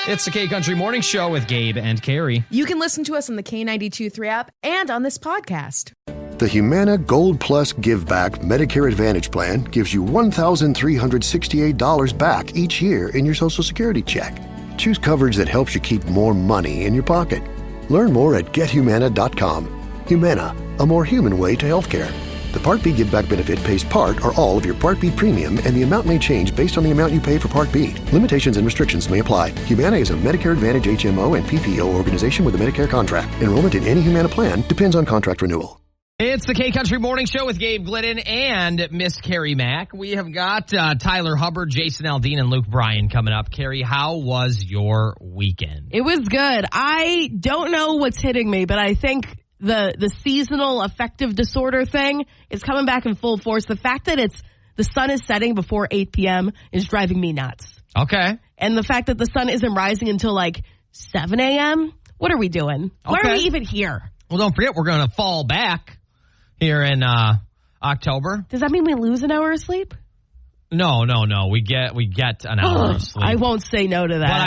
It's the K-Country Morning Show with Gabe and Carrie. You can listen to us on the K92.3 app and on this podcast. The Humana Gold Plus Give Back Medicare Advantage Plan gives you $1,368 back each year in your Social Security check. Choose coverage that helps you keep more money in your pocket. Learn more at gethumana.com. Humana, a more human way to healthcare. The Part B Give Back benefit pays part or all of your Part B premium, and the amount may change based on the amount you pay for Part B. Limitations and restrictions may apply. Humana is a Medicare Advantage HMO and PPO organization with a Medicare contract. Enrollment in any Humana plan depends on contract renewal. It's the K-Country Morning Show with Gabe Glidden and Miss Carrie Mack. We have got Tyler Hubbard, Jason Aldean, and Luke Bryan coming up. Carrie, how was your weekend? It was good. I don't know what's hitting me, but I think the seasonal affective disorder thing is coming back in full force. The fact that the sun is setting before 8 p.m. is driving me nuts. Okay. And the fact that the sun isn't rising until like 7 a.m. What are we doing? Why are we even here? Well, don't forget, we're going to fall back here in October. Does that mean we lose an hour of sleep? No. We get an hour of sleep. I won't say no to that. But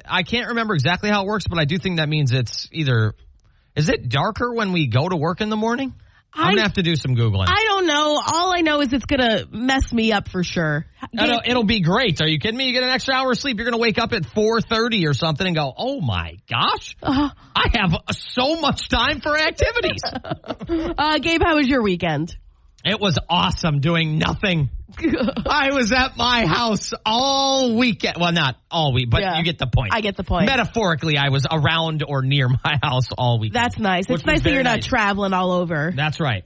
I can't remember exactly how it works, but I do think that means it's either... Is it darker when we go to work in the morning? I'm going to have to do some Googling. I don't know. All I know is it's going to mess me up for sure. It'll be great. Are you kidding me? You get an extra hour of sleep. You're going to wake up at 4:30 or something and go, oh, my gosh. I have so much time for activities. Gabe, how was your weekend? It was awesome doing nothing. I was at my house all weekend. Well, not all week, but you get the point. I get the point. Metaphorically, I was around or near my house all weekend. That's nice. It's nice that you're not traveling all over. That's right.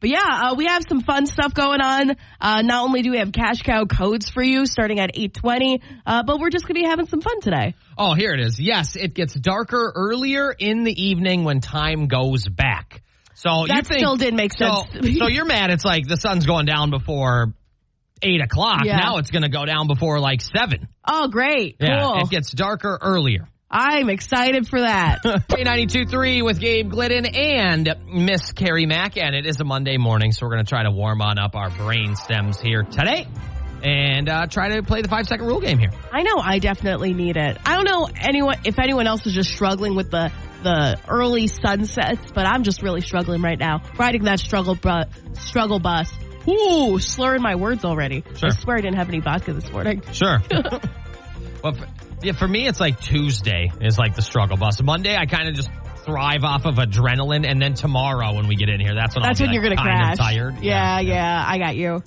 But yeah, we have some fun stuff going on. Not only do we have cash cow codes for you starting at 8:20, but we're just going to be having some fun today. Oh, here it is. Yes, it gets darker earlier in the evening when time goes back. So that still didn't make sense. So you're mad it's like the sun's going down before 8 o'clock. Yeah. Now it's going to go down before like 7. Oh, great. Yeah, cool. It gets darker earlier. I'm excited for that. K92.3 with Gabe Glidden and Miss Carrie Mack. And it is a Monday morning, so we're going to try to warm on up our brain stems here today and try to play the 5-second rule game here. I know I definitely need it. I don't know if anyone else is just struggling with the early sunsets, but I'm just really struggling right now. Riding that struggle bus. Ooh, slurring my words already. Sure. I swear I didn't have any vodka this morning. Sure. Well, for me, it's like Tuesday is like the struggle bus. Monday, I kind of just thrive off of adrenaline, and then tomorrow when we get in here, that's when you're going to crash. Tired. Yeah, I got you.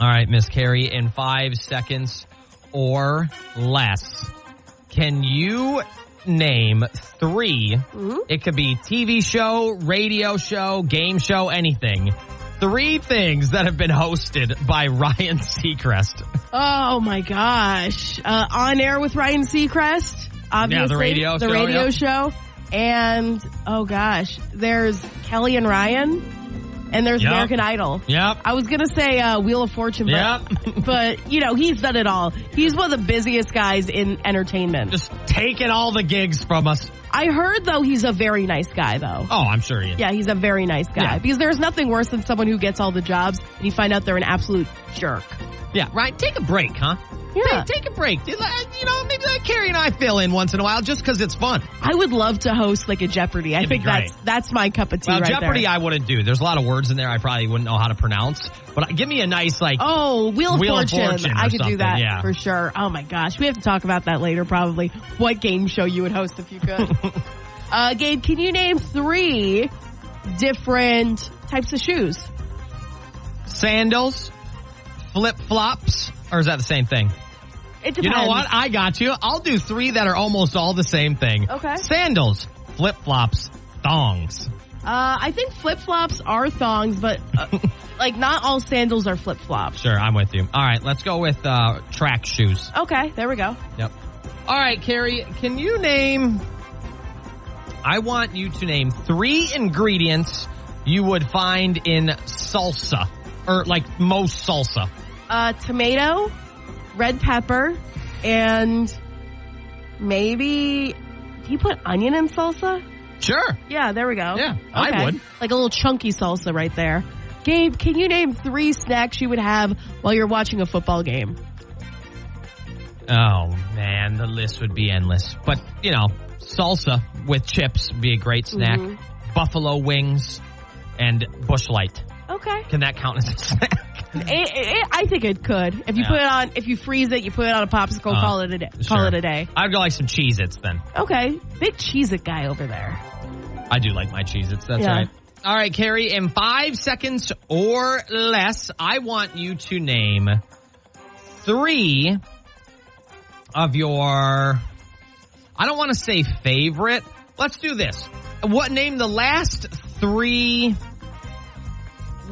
All right, Miss Carrie, in 5 seconds or less, can you name 3, it could be TV show, radio show, game show, anything, 3 things that have been hosted by Ryan Seacrest? Oh, my gosh. On Air with Ryan Seacrest, obviously. Yeah, the radio show. And, oh, gosh, there's Kelly and Ryan. And there's American Idol. Yep. I was going to say Wheel of Fortune, but, he's done it all. He's one of the busiest guys in entertainment. Just taking all the gigs from us. I heard, though, he's a very nice guy, though. Oh, I'm sure he is. Yeah, he's a very nice guy. Yeah. Because there's nothing worse than someone who gets all the jobs and you find out they're an absolute jerk. Yeah, right. Take a break, huh? Yeah. Take a break. Maybe let Carrie and I fill in once in a while just because it's fun. I would love to host like a Jeopardy. I think that's my cup of tea right Jeopardy there. I wouldn't do. There's a lot of words in there I probably wouldn't know how to pronounce. But give me a nice, like... Oh, Wheel of Fortune. I could do that for sure. Oh, my gosh. We have to talk about that later, probably. What game show you would host if you could. Gabe, can you name 3 different types of shoes? Sandals, flip-flops, or is that the same thing? It depends. You know what? I got you. I'll do 3 that are almost all the same thing. Okay. Sandals, flip-flops, thongs. I think flip-flops are thongs, but not all sandals are flip-flops. Sure, I'm with you. All right, let's go with track shoes. Okay, there we go. Yep. All right, Carrie, can you name... I want you to name 3 ingredients you would find in salsa, or like most salsa. Tomato, red pepper, and maybe... Do you put onion in salsa? Sure. Yeah, there we go. Yeah, okay. I would. Like a little chunky salsa right there. Gabe, can you name 3 snacks you would have while you're watching a football game? Oh, man, the list would be endless. But, salsa with chips would be a great snack. Mm-hmm. Buffalo wings and Busch Light. Okay. Can that count as a snack? I think it could. If you put it on, if you freeze it, you put it on a popsicle, call it a day. Sure. Call it a day. I'd go like some Cheez-Its then. Okay. Big Cheez-It guy over there. I do like my Cheez-Its. That's right. All right, Carrie, in 5 seconds or less, I want you to name 3 of your, I don't want to say favorite. Let's do this. Name the last 3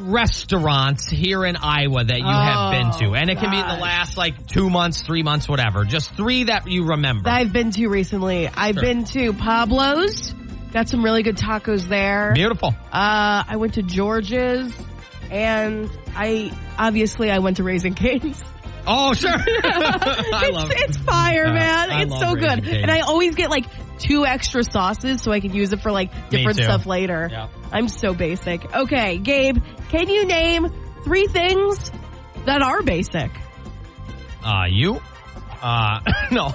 restaurants here in Iowa that you have been to. And it can be in the last 2 months, 3 months, whatever. Just 3 that you remember. I've been to recently. I've been to Pablo's. Got some really good tacos there. Beautiful. I went to George's, and I went to Raising Cane's. Oh, sure. I love it. It's fire, man. I It's love so Raising good. Cane's. And I always get 2 extra sauces so I can use it for different stuff later. Yeah. I'm so basic. Okay, Gabe, can you name 3 things that are basic? You? No.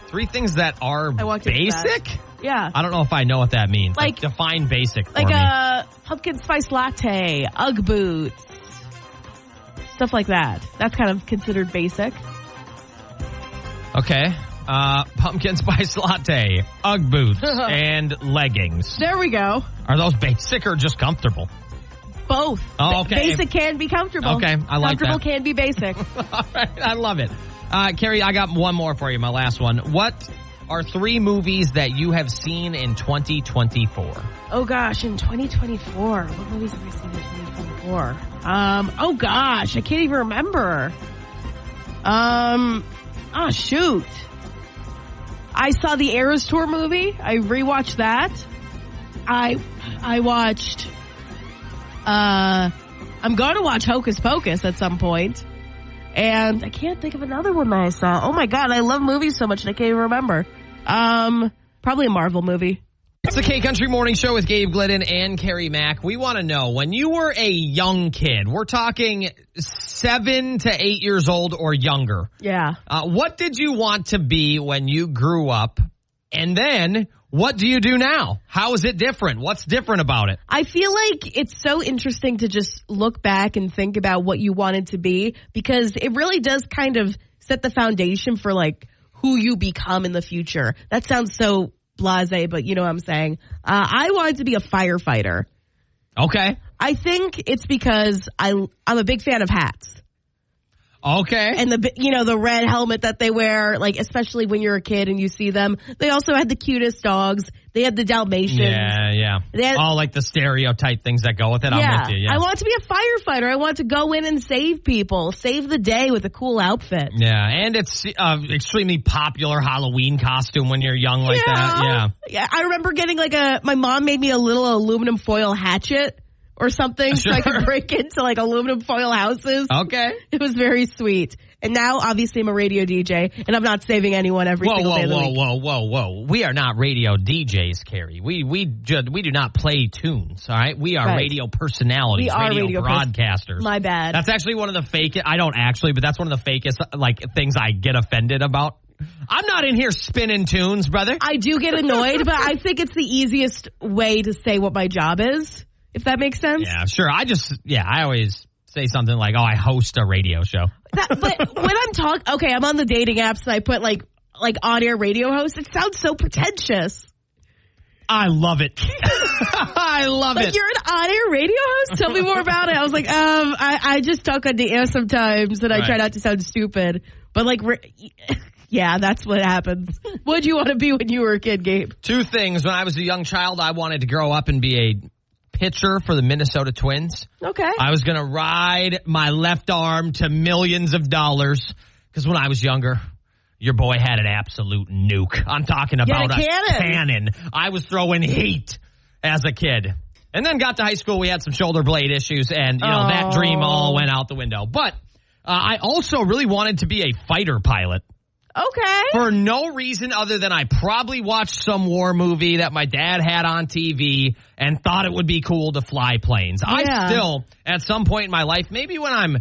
3 things that are basic? Yeah. I don't know if I know what that means. Define basic for me. A pumpkin spice latte, Ugg boots, stuff like that. That's kind of considered basic. Okay. Pumpkin spice latte, Ugg boots, and leggings. There we go. Are those basic or just comfortable? Both. Oh, okay. Basic can be comfortable. Okay, I like comfortable that. Can be basic. All right, I love it. Carrie, I got one more for you, my last one. What are 3 movies that you have seen in 2024? Oh, gosh, in 2024. What movies have I seen in 2024? Oh, gosh, I can't even remember. Oh, shoot. I saw the Eras Tour movie. I rewatched that. I watched, I'm going to watch Hocus Pocus at some point. And I can't think of another one that I saw. Oh my God, I love movies so much and I can't even remember. Probably a Marvel movie. It's the K-Country Morning Show with Gabe Glidden and Carrie Mack. We want to know, when you were a young kid, we're talking 7 to 8 years old or younger. Yeah. What did you want to be when you grew up? And then, what do you do now? How is it different? What's different about it? I feel like it's so interesting to just look back and think about what you wanted to be, because it really does kind of set the foundation for who you become in the future. That sounds so blasé, but you know what I'm saying. I wanted to be a firefighter. Okay. I think it's because I'm a big fan of hats. Okay. And the red helmet that they wear, especially when you're a kid and you see them. They also had the cutest dogs. They had the Dalmatians. Yeah. All the stereotype things that go with it. Yeah. I'm with you. Yeah. I want to be a firefighter. I want to go in and save people, save the day with a cool outfit. Yeah, and it's extremely popular Halloween costume when you're young like that. Yeah. I remember getting my mom made me a little aluminum foil hatchet or something so I could break into aluminum foil houses. Okay. It was very sweet. And now, obviously, I'm a radio DJ, and I'm not saving anyone every single day of the week. Whoa. We are not radio DJs, Carrie. We do not play tunes, all right? We are radio personalities, we are radio broadcasters. My bad. That's actually one of the fakest, I don't actually, but that's one of the fakest, things I get offended about. I'm not in here spinning tunes, brother. I do get annoyed, but I think it's the easiest way to say what my job is, if that makes sense. Yeah, sure. I always say something like, I host a radio show. But when I'm I'm on the dating apps and I put on-air radio host, it sounds so pretentious. I love it. I love it. You're an on-air radio host? Tell me more about it. I was I just talk on the air sometimes and I try not to sound stupid. But yeah, that's what happens. What'd you want to be when you were a kid, Gabe? 2 things. When I was a young child, I wanted to grow up and be a pitcher for the Minnesota Twins. Okay. I was going to ride my left arm to millions of dollars because when I was younger, your boy had an absolute nuke. I'm talking about a cannon. I was throwing heat as a kid. And then got to high school, we had some shoulder blade issues, and that dream all went out the window. But I also really wanted to be a fighter pilot. Okay. For no reason other than I probably watched some war movie that my dad had on TV and thought it would be cool to fly planes. Yeah. I still, at some point in my life, maybe when I'm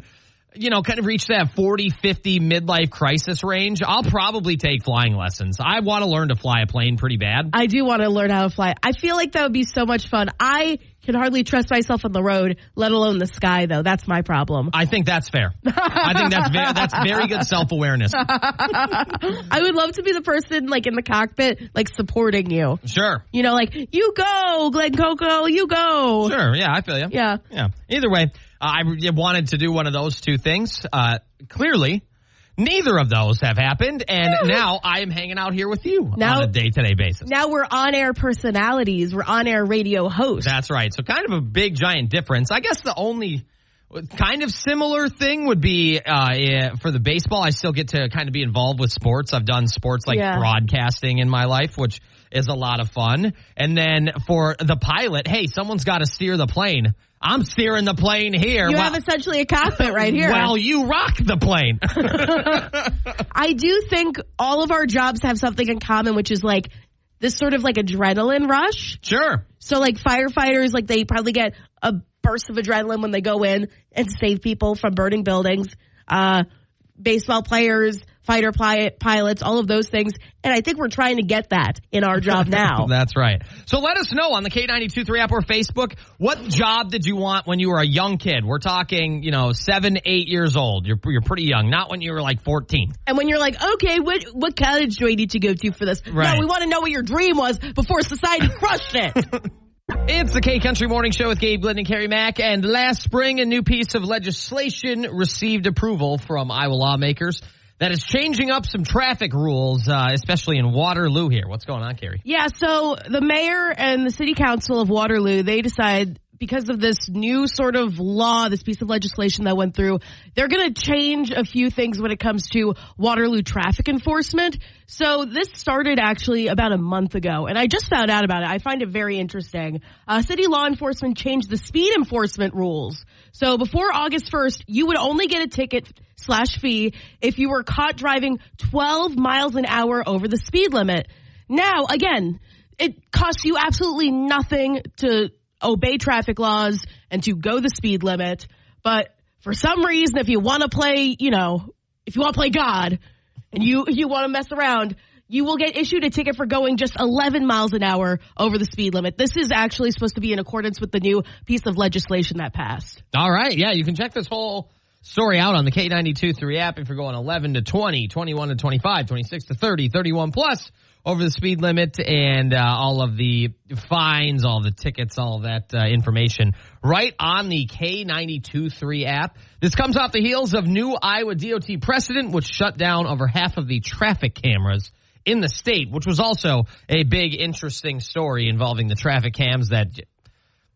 kind of reach that 40, 50 midlife crisis range, I'll probably take flying lessons. I want to learn to fly a plane pretty bad. I do want to learn how to fly. I feel like that would be so much fun. I can hardly trust myself on the road, let alone the sky, though. That's my problem. I think that's fair. I think that's very good self-awareness. I would love to be the person, like, in the cockpit, like, supporting you. Sure. Like, you go, Glenn Coco, you go. Sure, yeah, I feel you. Yeah. Either way, I wanted to do one of those two things. Clearly, neither of those have happened, and now I am hanging out here with you on a day-to-day basis. Now we're on-air personalities. We're on-air radio hosts. That's right. So kind of a big, giant difference. I guess the only kind of similar thing would be for the baseball, I still get to kind of be involved with sports. I've done sports like broadcasting in my life, which is a lot of fun. And then for the pilot, hey, someone's got to steer the plane. I'm steering the plane here. You have essentially a cockpit right here. Well, you rock the plane. I do think all of our jobs have something in common, which is like this sort of like adrenaline rush. Sure. So like firefighters, like they probably get a burst of adrenaline when they go in and save people from burning buildings. Baseball players, fighter pilots, all of those things. And I think we're trying to get that in our job now. That's right. So let us know on the K92.3 app or Facebook, what job did you want when you were a young kid? We're talking, 7, 8 years old. You're pretty young, not when you were like 14. And when you're like, okay, what college do I need to go to for this? Right. No, we want to know what your dream was before society crushed it. It's the K-Country Morning Show with Gabe, Glenn, and Carrie Mack. And last spring, a new piece of legislation received approval from Iowa lawmakers that is changing up some traffic rules, especially in Waterloo here. What's going on, Carrie? Yeah, so the mayor and the city council of Waterloo, they decide because of this new sort of law, this piece of legislation that went through, they're going to change a few things when it comes to Waterloo traffic enforcement. So this started actually about a month ago, and I just found out about it. I find it very interesting. City law enforcement changed the speed enforcement rules. So before August 1st, you would only get a ticket/fee if you were caught driving 12 miles an hour over the speed limit. Now, again, it costs you absolutely nothing to obey traffic laws and to go the speed limit. But for some reason, if you want to play, if you want to play God and you want to mess around, you will get issued a ticket for going just 11 miles an hour over the speed limit. This is actually supposed to be in accordance with the new piece of legislation that passed. All right. Yeah, you can check this whole story out on the K92.3 app if you're going 11 to 20, 21 to 25, 26 to 30, 31 plus over the speed limit, and all of the fines, all the tickets, all of that information right on the K92.3 app. This comes off the heels of new Iowa DOT precedent, which shut down over half of the traffic cameras in the state, which was also a big, interesting story involving the traffic cams that,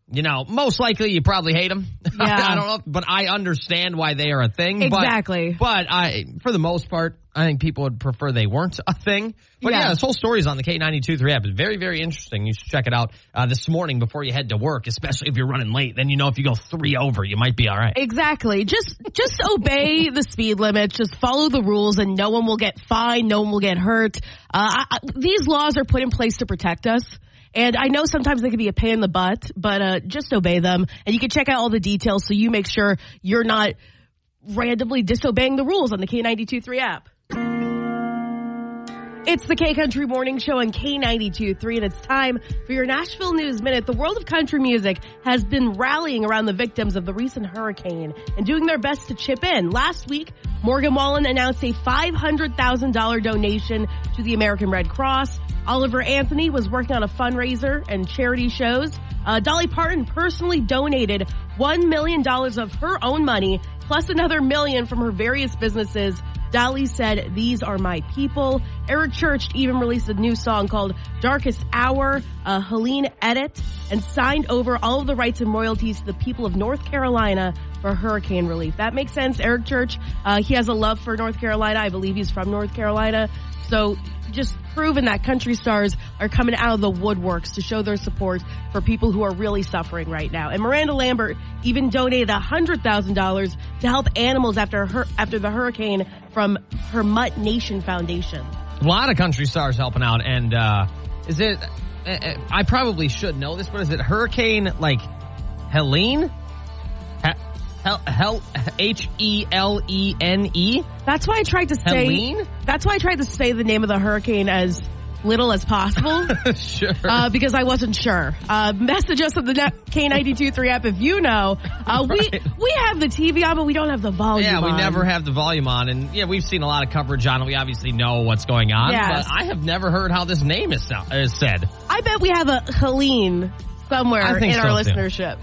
most likely you probably hate them. Yeah. I don't know, but I understand why they are a thing. Exactly. But for the most part, I think people would prefer they weren't a thing. But yeah, this whole story is on the K92.3 app. It's very, very interesting. You should check it out this morning before you head to work, especially if you're running late. Then if you go 3 over, you might be all right. Exactly. Just obey the speed limit. Just follow the rules, and no one will get fined. No one will get hurt. These laws are put in place to protect us. And I know sometimes they can be a pain in the butt, but just obey them. And you can check out all the details so you make sure you're not randomly disobeying the rules on the K92.3 app. It's the K-Country Morning Show on K92.3, and it's time for your Nashville News Minute. The world of country music has been rallying around the victims of the recent hurricane and doing their best to chip in. Last week, Morgan Wallen announced a $500,000 donation to the American Red Cross. Oliver Anthony was working on a fundraiser and charity shows. Dolly Parton personally donated $1 million of her own money, plus another $1 million from her various businesses. Dolly said, "These are my people." Eric Church even released a new song called Darkest Hour, Helene edit, and signed over all of the rights and royalties to the people of North Carolina for hurricane relief. That makes sense. Eric Church, he has a love for North Carolina. I believe he's from North Carolina. So just proving that country stars are coming out of the woodworks to show their support for people who are really suffering right now. And Miranda Lambert even donated $100,000 to help animals after the hurricane from her Mutt Nation Foundation. A lot of country stars helping out. And is it, I probably should know this, but is it Hurricane, Helene? Helene? That's why I tried to say. Helene? That's why I tried to say the name of the hurricane as little as possible. Sure. Because I wasn't sure. Message us on the K92.3 app if you know. Right. We have the TV on, but we don't have the volume on. Yeah, we never have the volume on. And yeah, we've seen a lot of coverage on it. We obviously know what's going on. Yes. But I have never heard how this name is said. I bet we have a Helene somewhere in our listenership.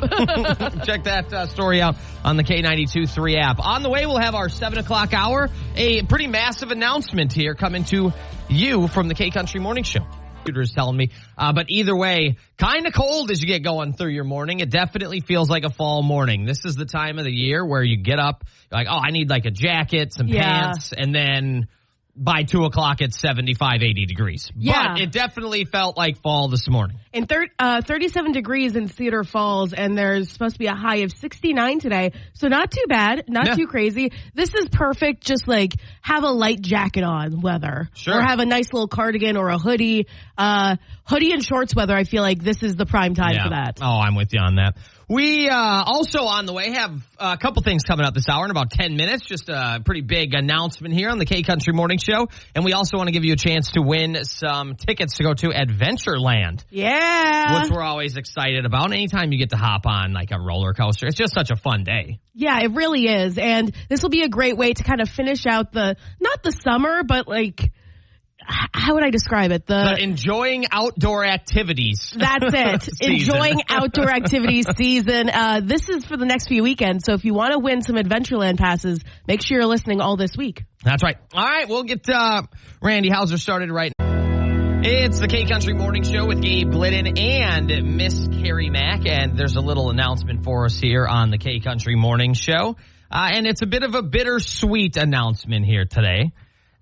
Check that story out on the K92.3 app. On the way, we'll have our 7 o'clock hour. A pretty massive announcement here coming to you from the K Country Morning Show. Computer's telling me. But either way, kind of cold as you get going through your morning. It definitely feels like a fall morning. This is the time of the year where you get up, you're like, oh, I need like a jacket, some pants, and then by 2 o'clock it's 75, 80 degrees. Yeah. But it definitely felt like fall this morning. And 37 degrees in Cedar Falls, and there's supposed to be a high of 69 today. So not too bad, not too crazy. This is perfect, just like have a light jacket on weather. Sure. Or have a nice little cardigan or a hoodie. Hoodie and shorts weather, I feel like this is the prime time for that. Oh, I'm with you on that. We also on the way have a couple things coming up this hour in about 10 minutes. Just a pretty big announcement here on the K Country Morning Show. And we also want to give you a chance to win some tickets to go to Adventureland. Yeah. Which we're always excited about. Anytime you get to hop on like a roller coaster, it's just such a fun day. Yeah, it really is. And this will be a great way to kind of finish out not the summer, but like, how would I describe it? The enjoying outdoor activities. That's it. Enjoying outdoor activities season. This is for the next few weekends. So if you want to win some Adventureland passes, make sure you're listening all this week. That's right. All right, we'll get Randy Hauser started right now. It's the K Country Morning Show with Gabe Glidden and Miss Carrie Mack. And there's a little announcement for us here on the K Country Morning Show. And it's a bit of a bittersweet announcement here today,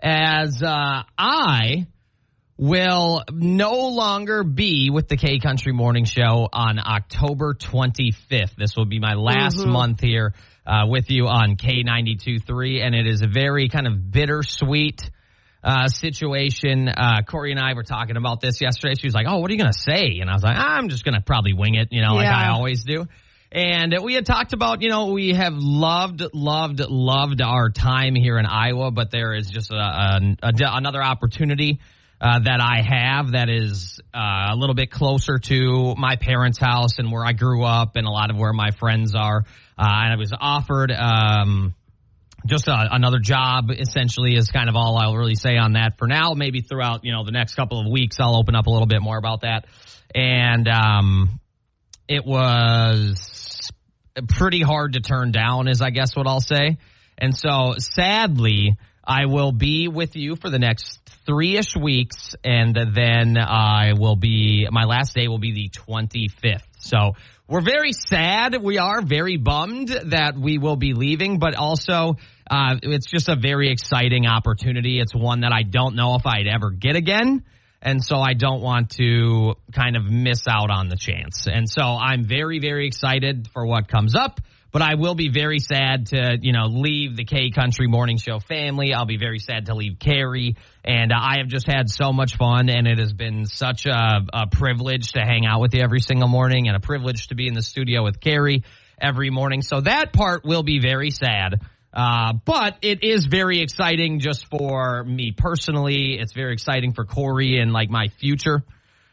as I will no longer be with the K Country Morning Show on October 25th. This will be my last month here with you on K92.3, and it is a very kind of bittersweet situation. Corey and I were talking about this yesterday. She was like, oh, what are you going to say? And I was like, I'm just going to probably wing it, like I always do. And we had talked about, we have loved our time here in Iowa, but there is just another opportunity that I have that is a little bit closer to my parents' house and where I grew up and a lot of where my friends are. And I was offered just another job, essentially, is kind of all I'll really say on that for now. Maybe throughout, the next couple of weeks, I'll open up a little bit more about that. And it was pretty hard to turn down, is I guess what I'll say. And so sadly, I will be with you for the next 3-ish weeks, and then my last day will be the 25th. So we're very sad. We are very bummed that we will be leaving, but also it's just a very exciting opportunity. It's one that I don't know if I'd ever get again. And so I don't want to kind of miss out on the chance. And so I'm very, very excited for what comes up, but I will be very sad to, leave the K Country Morning Show family. I'll be very sad to leave Carrie. And I have just had so much fun, and it has been such a privilege to hang out with you every single morning and a privilege to be in the studio with Carrie every morning. So that part will be very sad. But it is very exciting just for me personally. It's very exciting for Corey and like my future,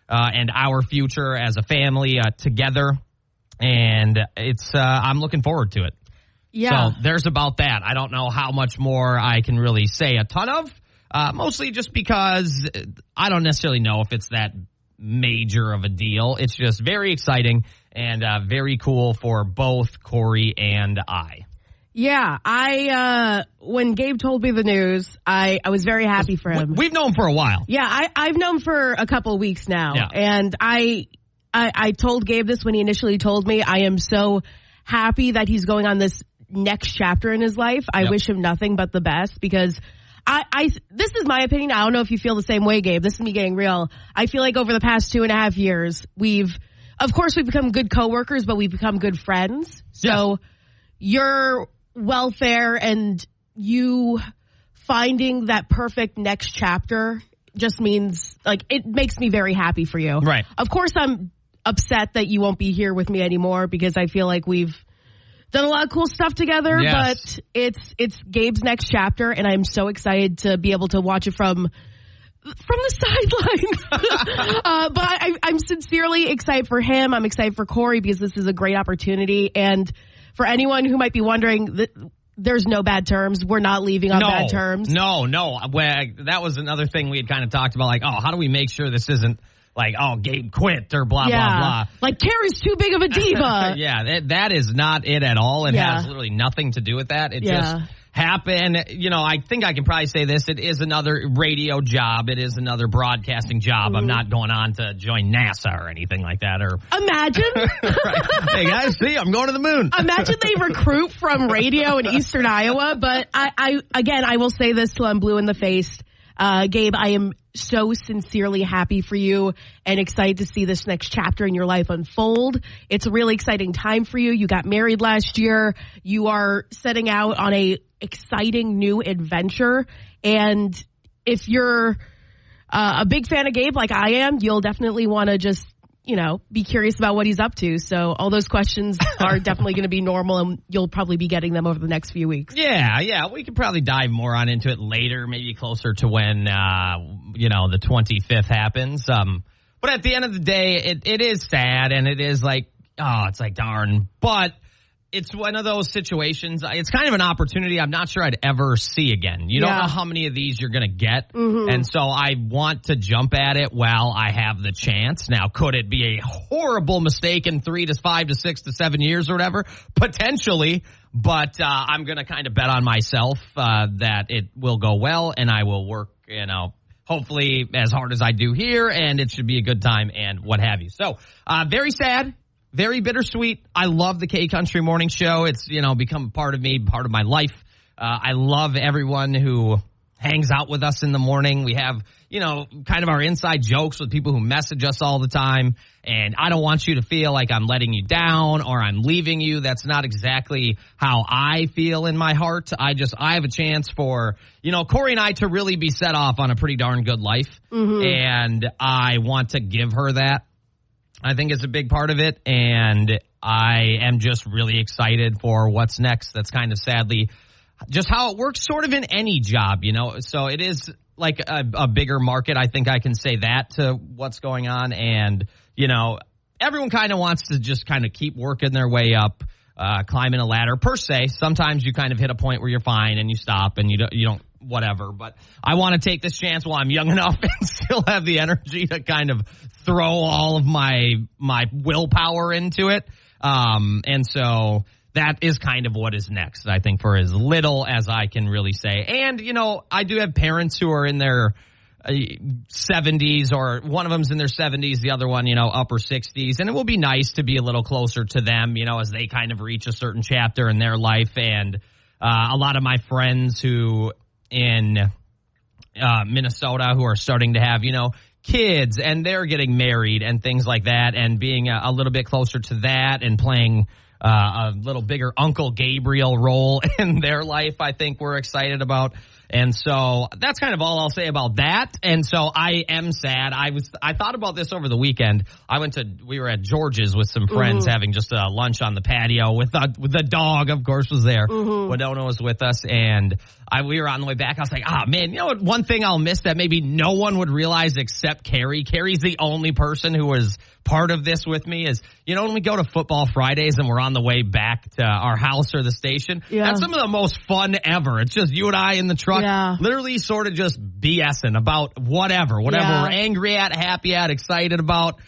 and our future as a family, together. And I'm looking forward to it. Yeah. So there's about that. I don't know how much more I can really say a ton of, mostly just because I don't necessarily know if it's that major of a deal. It's just very exciting and, very cool for both Corey and I. Yeah, when Gabe told me the news, I was very happy for him. We've known for a while. Yeah, I've known for a couple of weeks now. Yeah. And I told Gabe this when he initially told me. I am so happy that he's going on this next chapter in his life. I wish him nothing but the best, because this is my opinion. I don't know if you feel the same way, Gabe. This is me getting real. I feel like over the past 2.5 years, we've become good coworkers, but we've become good friends. So your welfare and you finding that perfect next chapter just means, like, it makes me very happy for you. Right. Of course, I'm upset that you won't be here with me anymore, because I feel like we've done a lot of cool stuff together, Yes. but it's Gabe's next chapter, and I'm so excited to be able to watch it from the sidelines. But I'm sincerely excited for him. I'm excited for Corey because this is a great opportunity. And for anyone who might be wondering, there's no bad terms. We're not leaving on bad terms. No. That was another thing we had kind of talked about, like, how do we make sure this isn't like, Gabe quit or blah, blah, blah. Like, Carrie's too big of a diva. Yeah, that is not it at all. It has literally nothing to do with that. It just happened. I think I can probably say this. It is another radio job. It is another broadcasting job. I'm not going on to join NASA or anything like that. Or Imagine. Right. Hey, guys, see, I'm going to the moon. Imagine they recruit from radio in Eastern Iowa. But I will say this till I'm blue in the face. Gabe, I am so sincerely happy for you and excited to see this next chapter in your life unfold. It's a really exciting time for you. You got married last year. You are setting out on a exciting new adventure. And if you're a big fan of Gabe like I am, you'll definitely want to just, be curious about what he's up to. So all those questions are definitely going to be normal, and you'll probably be getting them over the next few weeks. Yeah. We could probably dive more into it later, maybe closer to when, the 25th happens. But at the end of the day, it is sad, and it is like, it's like, darn. But it's one of those situations. It's kind of an opportunity I'm not sure I'd ever see again. You don't know how many of these you're going to get. Mm-hmm. And so I want to jump at it while I have the chance. Now, could it be a horrible mistake in 3 to 5 to 6 to 7 years or whatever? Potentially. But I'm going to kind of bet on myself that it will go well, and I will work, hopefully as hard as I do here, and it should be a good time and what have you. So very sad. Very bittersweet. I love the K Country Morning Show. It's, become part of me, part of my life. I love everyone who hangs out with us in the morning. We have, kind of our inside jokes with people who message us all the time. And I don't want you to feel like I'm letting you down or I'm leaving you. That's not exactly how I feel in my heart. I have a chance for, Corey and I to really be set off on a pretty darn good life. Mm-hmm. And I want to give her that. I think it's a big part of it, and I am just really excited for what's next. That's kind of sadly just how it works sort of in any job, So it is like a bigger market. I think I can say that to what's going on. And, everyone kind of wants to just kind of keep working their way up, climbing a ladder per se. Sometimes you kind of hit a point where you're fine and you stop and you don't whatever. But I want to take this chance while I'm young enough and still have the energy to kind of throw all of my willpower into it. And so that is kind of what is next, I think, for as little as I can really say. And, I do have parents who are in their 70s, or one of them's in their 70s, the other one, upper 60s. And it will be nice to be a little closer to them, as they kind of reach a certain chapter in their life. And a lot of my friends who in Minnesota who are starting to have, kids, and they're getting married and things like that, and being a little bit closer to that and playing a little bigger Uncle Gabriel role in their life, I think we're excited about. And so that's kind of all I'll say about that. And so I am sad. I thought about this over the weekend. We were at George's with some friends having just a lunch on the patio with the dog, of course, was there. Winona was with us, and we were on the way back. I was like, man, what? One thing I'll miss that maybe no one would realize except Carrie. Carrie's the only person who was part of this with me is, when we go to Football Fridays and we're on the way back to our house or the station, that's some of the most fun ever. It's just you and I in the truck, literally sort of just BSing about whatever we're angry at, happy at, excited about,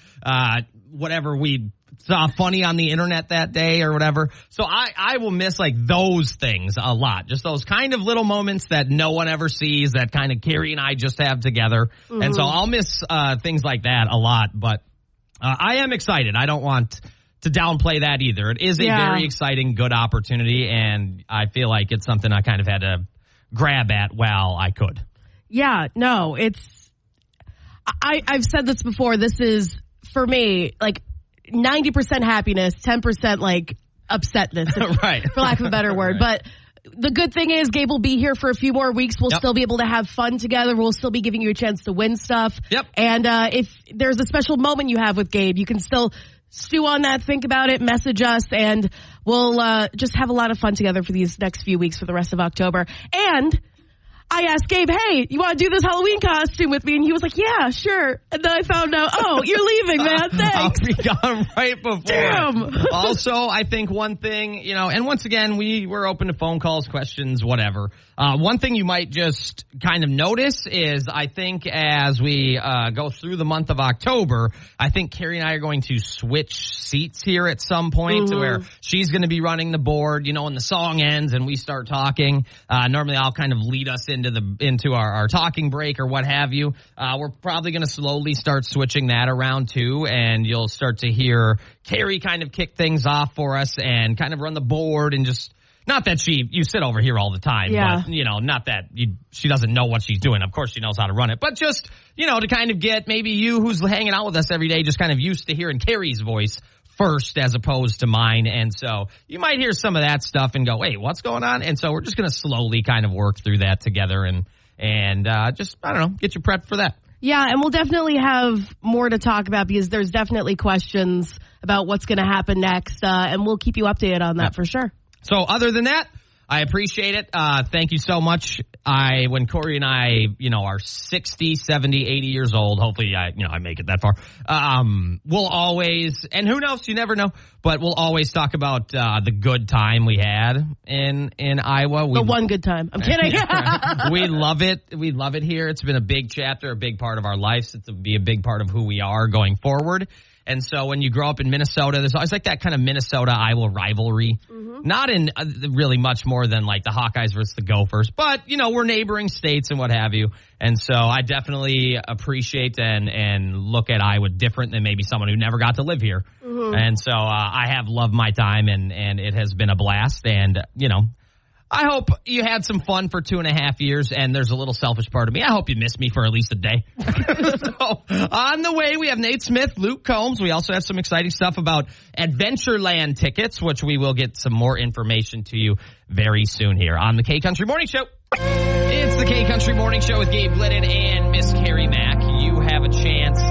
whatever we saw funny on the internet that day or whatever. So I will miss like those things a lot. Just those kind of little moments that no one ever sees that kind of Carrie and I just have together. And so I'll miss things like that a lot, but I am excited. I don't want to downplay that either. It is a very exciting, good opportunity, and I feel like it's something I kind of had to grab at while I could. Yeah, no, I've said this before. This is, for me, like 90% happiness, 10% like upsetness, right? For lack of a better word. But the good thing is Gabe will be here for a few more weeks. We'll still be able to have fun together. We'll still be giving you a chance to win stuff. Yep. And if there's a special moment you have with Gabe, you can still stew on that, think about it, message us, and we'll just have a lot of fun together for these next few weeks for the rest of October. And I asked Gabe, hey, you want to do this Halloween costume with me? And he was like, yeah, sure. And then I found out, oh, you're leaving, man. Thanks. I'll be gone right before. Damn. Also, I think one thing, and once again, we're open to phone calls, questions, whatever. One thing you might just kind of notice is I think as we go through the month of October, I think Carrie and I are going to switch seats here at some point to where she's going to be running the board, when the song ends and we start talking. Normally I'll kind of lead us into our talking break or what have you. We're probably going to slowly start switching that around too, and you'll start to hear Carrie kind of kick things off for us and kind of run the board and just, not that you sit over here all the time, but, not that she doesn't know what she's doing. Of course she knows how to run it, but just, to kind of get maybe you who's hanging out with us every day just kind of used to hearing Carrie's voice first as opposed to mine. And so you might hear some of that stuff and go, wait, what's going on? And so we're just going to slowly kind of work through that together and just, I don't know, get you prepped for that. Yeah, and we'll definitely have more to talk about because there's definitely questions about what's going to happen next, and we'll keep you updated on that for sure. So other than that, I appreciate it. Thank you so much. When Corey and I, are 60, 70, 80 years old, hopefully I make it that far. We'll always, and who knows, you never know, but we'll always talk about the good time we had in Iowa. The one good time. I'm kidding. We love it. We love it here. It's been a big chapter, a big part of our lives. It's be a big part of who we are going forward. And so when you grow up in Minnesota, there's always like that kind of Minnesota-Iowa rivalry. Not in really much more than like the Hawkeyes versus the Gophers. But, we're neighboring states and what have you. And so I definitely appreciate and look at Iowa different than maybe someone who never got to live here. And so I have loved my time and it has been a blast. And, I hope you had some fun for 2.5 years, and there's a little selfish part of me. I hope you missed me for at least a day. So, on the way, we have Nate Smith, Luke Combs. We also have some exciting stuff about Adventureland tickets, which we will get some more information to you very soon here on the K-Country Morning Show. It's the K-Country Morning Show with Gabe Glidden and Miss Carrie Mack. You have a chance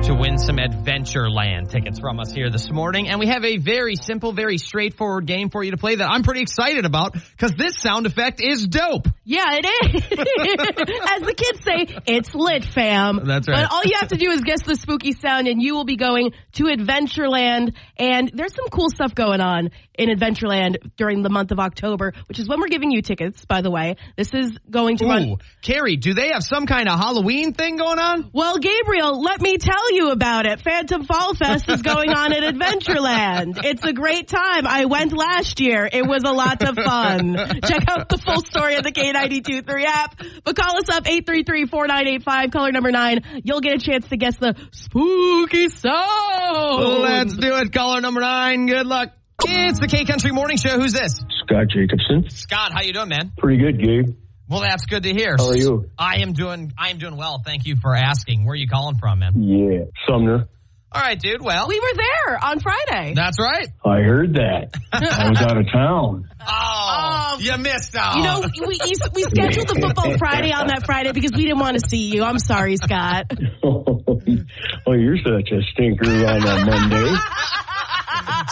to win some Adventureland tickets from us here this morning. And we have a very simple, very straightforward game for you to play that I'm pretty excited about because this sound effect is dope. Yeah, it is. As the kids say, it's lit, fam. That's right. But all you have to do is guess the spooky sound and you will be going to Adventureland. And there's some cool stuff going on in Adventureland during the month of October, which is when we're giving you tickets, by the way. This is going to run. Carrie, do they have some kind of Halloween thing going on? Well, Gabriel, let me tell you about it. Phantom Fall Fest is going on at Adventureland. It's a great time. I went last year. It was a lot of fun. Check out the full story of the K92.3 app. But call us up, 833-4985, caller number 9. You'll get a chance to guess the spooky sound. Let's do it. Caller number 9. Good luck. It's the K-Country Morning Show. Who's this? Scott Jacobson. Scott, how you doing, man? Pretty good, Gabe. Well, that's good to hear. How are you? I am doing well. Thank you for asking. Where are you calling from, man? Yeah, Sumner. All right, dude. Well, we were there on Friday. That's right. I heard that. I was out of town. Oh, you missed out. We scheduled the football Friday on that Friday because we didn't want to see you. I'm sorry, Scott. Oh, you're such a stinker on a Monday.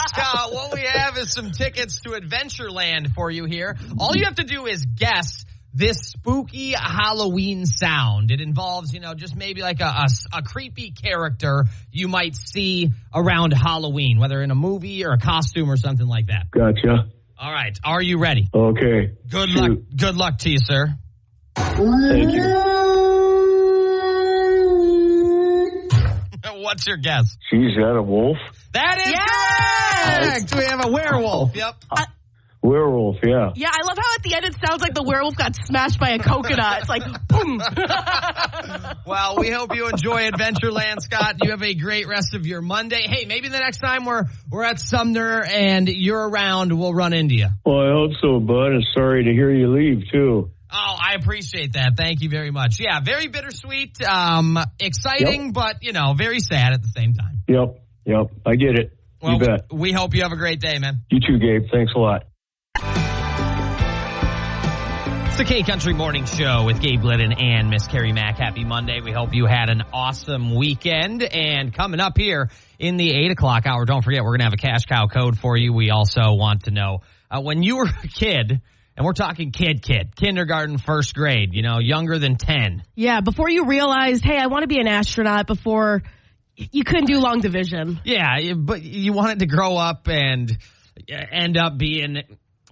Scott, what we have is some tickets to Adventureland for you here. All you have to do is guess this spooky Halloween sound. It involves, just maybe like a creepy character you might see around Halloween, whether in a movie or a costume or something like that. Gotcha. All right. Are you ready? Okay. Good luck. Good luck to you, sir. Thank you. What's your guess? She's got a wolf. That is correct. We have a werewolf. Yep. Werewolf, yeah. Yeah, I love how at the end it sounds like the werewolf got smashed by a coconut. It's like, boom. Well, we hope you enjoy Adventureland, Scott. You have a great rest of your Monday. Hey, maybe the next time we're at Sumner and you're around, we'll run into you. Well, I hope so, bud. And sorry to hear you leave, too. Oh, I appreciate that. Thank you very much. Yeah, very bittersweet, exciting, but, very sad at the same time. Yep. I get it. Well, you bet. We hope you have a great day, man. You too, Gabe. Thanks a lot. It's the K-Country Morning Show with Gabe Glidden and Miss Carrie Mack. Happy Monday. We hope you had an awesome weekend. And coming up here in the 8 o'clock hour, don't forget, we're going to have a cash cow code for you. We also want to know, when you were a kid, and we're talking kid, kindergarten, first grade, younger than 10. Yeah, before you realized, hey, I want to be an astronaut, before you couldn't do long division. Yeah, but you wanted to grow up and end up being,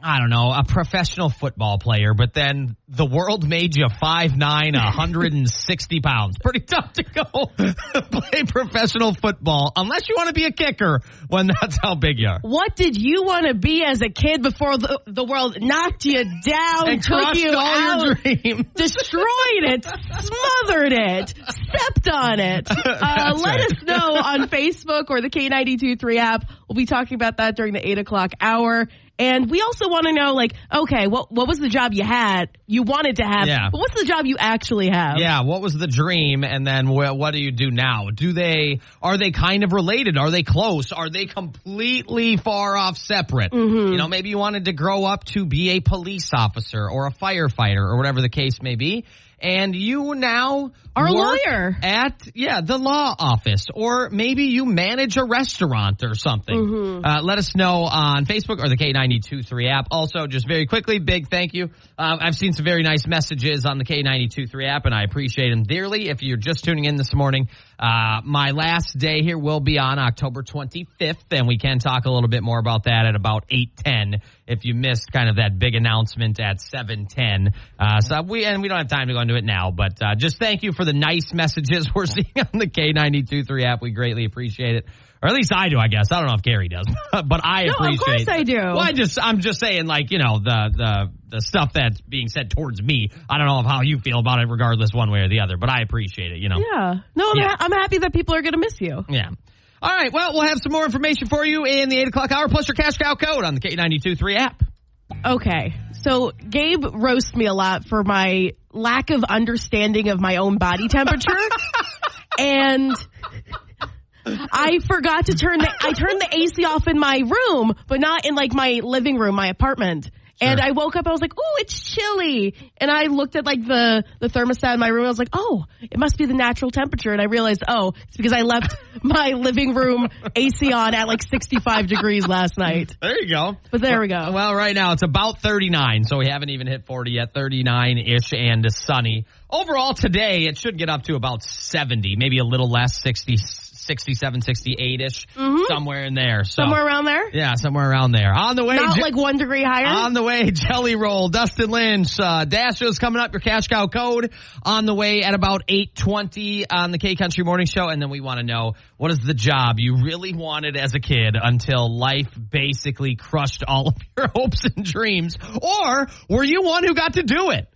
I don't know, a professional football player, but then the world made you 5'9", 160 pounds. Pretty tough to go play professional football unless you want to be a kicker when that's how big you are. What did you want to be as a kid before the world knocked you down, and took you all out, your dreams, destroyed it, smothered it, stepped on it? Let us know on Facebook or the K92.3 app. We'll be talking about that during the 8 o'clock hour. And we also want to know, okay, what was the job you wanted to have? Yeah. But what's the job you actually have? Yeah, what was the dream, and then what do you do now? Are they kind of related? Are they close? Are they completely far off separate? Mm-hmm. Maybe you wanted to grow up to be a police officer or a firefighter or whatever the case may be. And you now are a work lawyer at the law office, or maybe you manage a restaurant or something. Mm-hmm. Let us know on Facebook or the K92.3 app. Also, just very quickly, big thank you. I've seen some very nice messages on the K92.3 app, and I appreciate them dearly. If you're just tuning in this morning, my last day here will be on October 25th, and we can talk a little bit more about that at about 8:10. If you missed kind of that big announcement at 7:10, we don't have time to go into it now, but just thank you for the nice messages we're seeing on the K92.3 app. We greatly appreciate it. Or at least I do, I guess. I don't know if Gary does, but I appreciate it. Of course I do. Well, I'm just saying, the stuff that's being said towards me. I don't know how you feel about it, regardless, one way or the other, but I appreciate it, Yeah. No, I'm happy that people are going to miss you. Yeah. All right. Well, we'll have some more information for you in the 8 o'clock hour, plus your cash cow code on the K92.3 app. Okay. So Gabe roasts me a lot for my lack of understanding of my own body temperature. And I forgot to turn the AC off in my room, but not in my living room, my apartment. Sure. And I woke up, I was like, oh, it's chilly. And I looked at the thermostat in my room. I was like, oh, it must be the natural temperature. And I realized, oh, it's because I left my living room AC on at 65 degrees last night. There you go. But there we go. Well, right now it's about 39, so we haven't even hit 40 yet. 39-ish and sunny. Overall today, it should get up to about 70, maybe a little less, 67, 68-ish, somewhere in there. So, somewhere around there? Yeah, somewhere around there. On the way. Not 1 degree higher? On the way, Jelly Roll, Dustin Lynch, Dasho's coming up, your cash cow code on the way at about 8:20 on the K-Country Morning Show. And then we want to know, what is the job you really wanted as a kid until life basically crushed all of your hopes and dreams? Or were you one who got to do it?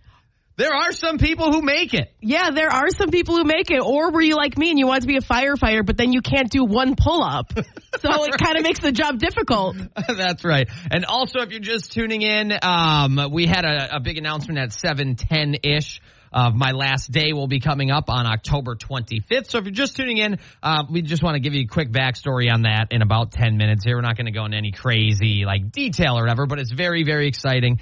There are some people who make it. Yeah, there are some people who make it. Or were you like me and you wanted to be a firefighter, but then you can't do one pull-up? So right. It kind of makes the job difficult. That's right. And also, if you're just tuning in, we had a big announcement at 7:10-ish. My last day will be coming up on October 25th. So if you're just tuning in, we just want to give you a quick backstory on that in about 10 minutes here. We're not going to go into any crazy detail or whatever, but it's very, very exciting.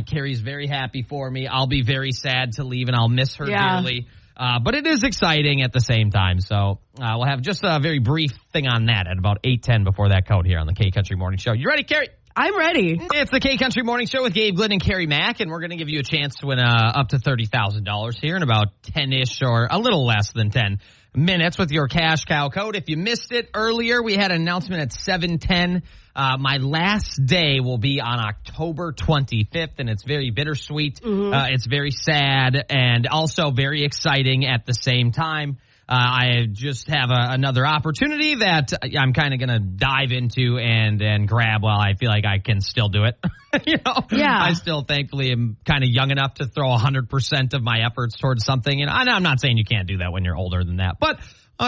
Carrie's very happy for me. I'll be very sad to leave, and I'll miss her dearly. But it is exciting at the same time. So we'll have just a very brief thing on that at about 8:10 before that code here on the K-Country Morning Show. You ready, Carrie? I'm ready. It's the K-Country Morning Show with Gabe Glidden and Carrie Mack, and we're going to give you a chance to win up to $30,000 here in about 10-ish or a little less than 10 minutes with your cash cow code. If you missed it earlier, we had an announcement at 7:10. My last day will be on October 25th, and it's very bittersweet. It's very sad and also very exciting at the same time. I just have another opportunity that I'm kind of going to dive into and grab while I feel like I can still do it. Yeah. I still thankfully am kind of young enough to throw 100% of my efforts towards something. And I'm not saying you can't do that when you're older than that, but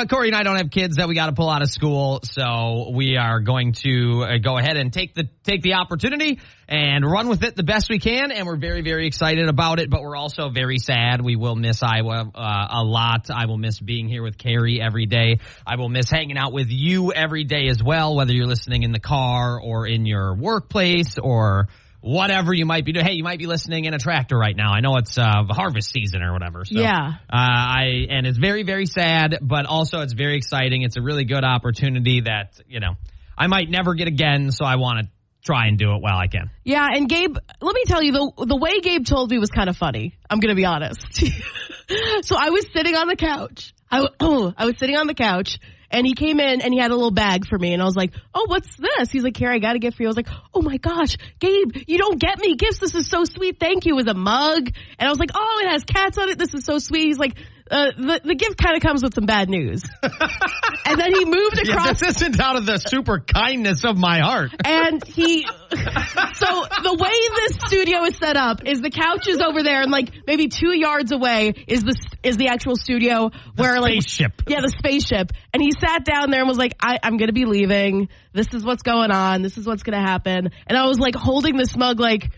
Corey and I don't have kids that we got to pull out of school, so we are going to go ahead and take the opportunity and run with it the best we can, and we're very, very excited about it, but we're also very sad. We will miss Iowa a lot. I will miss being here with Carrie every day. I will miss hanging out with you every day as well, whether you're listening in the car or in your workplace or whatever you might be doing. Hey, you might be listening in a tractor right now. I know it's harvest season or whatever. So, yeah. And it's very, very sad, but also it's very exciting. It's a really good opportunity that, I might never get again, so I want to try and do it while I can. Yeah, and Gabe, let me tell you, the way Gabe told me was kind of funny. I'm going to be honest. So I was sitting on the couch. I was sitting on the couch, and he came in, and he had a little bag for me, and I was like, oh, what's this? He's like, Carrie, I got a gift for you. I was like, oh, my gosh, Gabe, you don't get me gifts. This is so sweet. Thank you. It was a mug. And I was like, oh, it has cats on it. This is so sweet. He's like, the gift kind of comes with some bad news. And then he moved across. This isn't out of the super kindness of my heart. And so the way this studio is set up is the couch is over there, and like maybe 2 yards away is the actual studio where spaceship. Yeah, the spaceship. And he sat down there and was like, I'm going to be leaving. This is what's going on. This is what's going to happen. And I was like holding this mug like,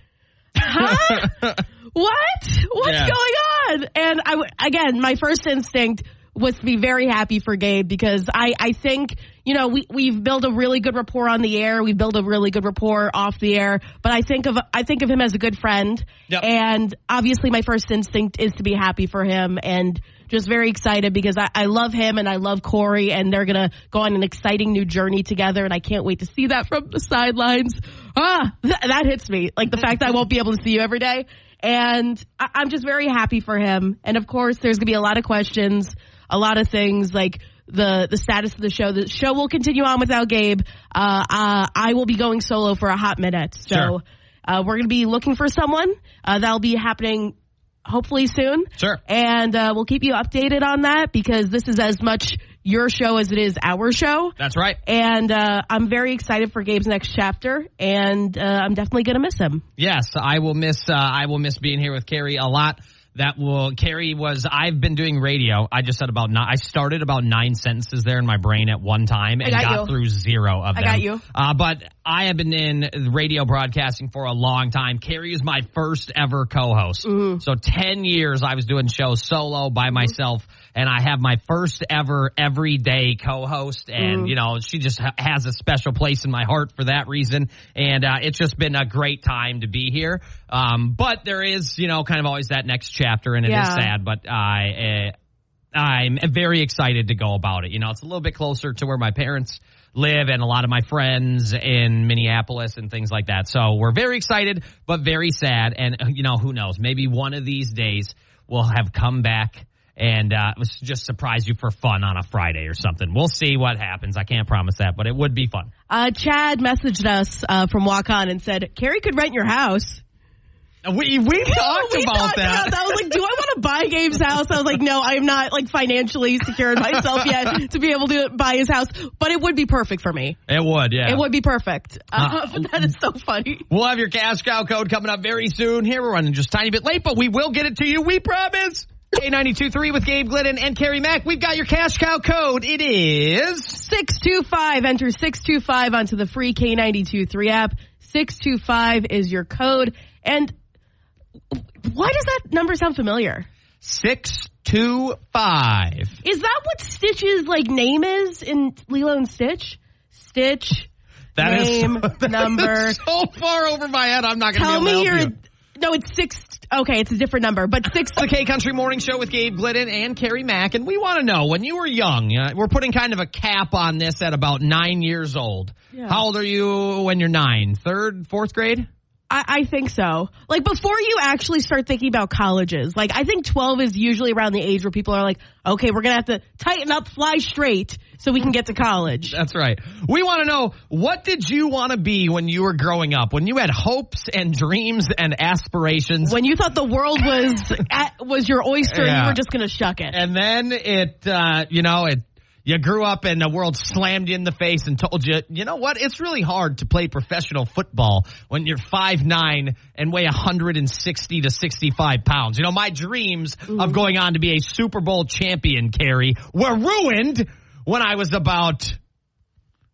huh? What's going on? And again, my first instinct was to be very happy for Gabe, because I think, we've built a really good rapport on the air. We've built a really good rapport off the air, but I think of him as a good friend. Yep. And obviously my first instinct is to be happy for him, and just very excited because I love him and I love Corey, and they're going to go on an exciting new journey together. And I can't wait to see that from the sidelines. That hits me. Like the fact that I won't be able to see you every day. And I'm just very happy for him. And of course, there's going to be a lot of questions, a lot of things like the status of the show. The show will continue on without Gabe. I will be going solo for a hot minute. So sure. We're going to be looking for someone. That'll be happening hopefully soon. Sure. And we'll keep you updated on that, because this is as much your show as it is our show. That's right. And I'm very excited for Gabe's next chapter, and I'm definitely going to miss him. Yes, I will miss being here with Carrie a lot. I've been doing radio. I just said I started about 9 sentences there in my brain at one time and got through 0 of them. I got you. But I have been in radio broadcasting for a long time. Carrie is my first ever co-host. Mm-hmm. So 10 years I was doing shows solo by myself, and I have my first ever everyday co-host. And, she just has a special place in my heart for that reason. And it's just been a great time to be here. But there is, kind of always that next chapter, and it is sad, but I'm very excited to go about it. It's a little bit closer to where my parents live and a lot of my friends in Minneapolis and things like that. So we're very excited, but very sad. And, who knows? Maybe one of these days we'll have come back and just surprise you for fun on a Friday or something. We'll see what happens. I can't promise that, but it would be fun. Chad messaged us from Walk On and said, Carrie could rent your house. We talked about that. I was like, do I want to buy Gabe's house? I was like, no, I'm not financially secured myself yet to be able to buy his house, but it would be perfect for me. It would, yeah. It would be perfect. But that is so funny. We'll have your cash cow code coming up very soon. Here, we're running just a tiny bit late, but we will get it to you. We promise. K92.3 with Gabe Glidden and Carrie Mack. We've got your cash cow code. It is 625. Enter 625 onto the free K92.3 app. 625 is your code. And why does that number sound familiar? 625. Is that what Stitch's name is in Lilo and Stitch? Stitch. Name, number. Is so far over my head, I'm not going to be able to help you. No, it's 6. Okay, it's a different number, but 6. The K Country Morning Show with Gabe Glidden and Carrie Mack, and we want to know, when you were young, we're putting kind of a cap on this at about 9 years old. Yeah. How old are you when you're 9? 3rd, 4th grade? I think so. Before you actually start thinking about colleges, I think 12 is usually around the age where people are like, okay, we're going to have to tighten up, fly straight so we can get to college. That's right. We want to know, what did you want to be when you were growing up? When you had hopes and dreams and aspirations? When you thought the world was your oyster and you were just going to shuck it. And then you grew up and the world slammed you in the face and told you, you know what? It's really hard to play professional football when you're 5'9" and weigh 160 to 65 pounds. My dreams of going on to be a Super Bowl champion, Carrie, were ruined when I was about,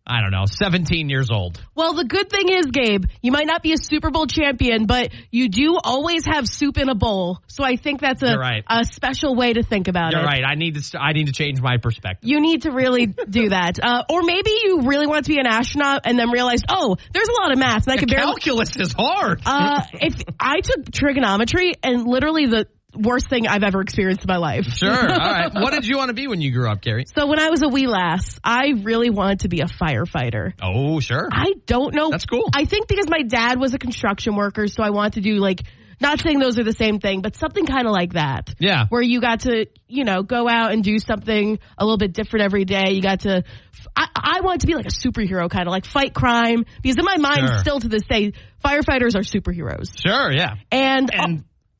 I don't know, 17 years old. Well, the good thing is, Gabe, you might not be a Super Bowl champion, but you do always have soup in a bowl. So I think that's a special way to think about it. You're right. I need to change my perspective. You need to really do that. Or maybe you really want to be an astronaut and then realize, oh, there's a lot of math. And I can calculus is hard. If I took trigonometry, and literally the worst thing I've ever experienced in my life. Sure. All right. What did you want to be when you grew up, Carrie? So when I was a wee lass, I really wanted to be a firefighter. Oh, sure. I don't know. That's cool. I think because my dad was a construction worker, so I wanted to do not saying those are the same thing, but something kind of like that. Yeah. Where you got to, go out and do something a little bit different every day. You got to, I wanted to be like a superhero, kind of like fight crime, because in my mind, still to this day, firefighters are superheroes. Sure, yeah. And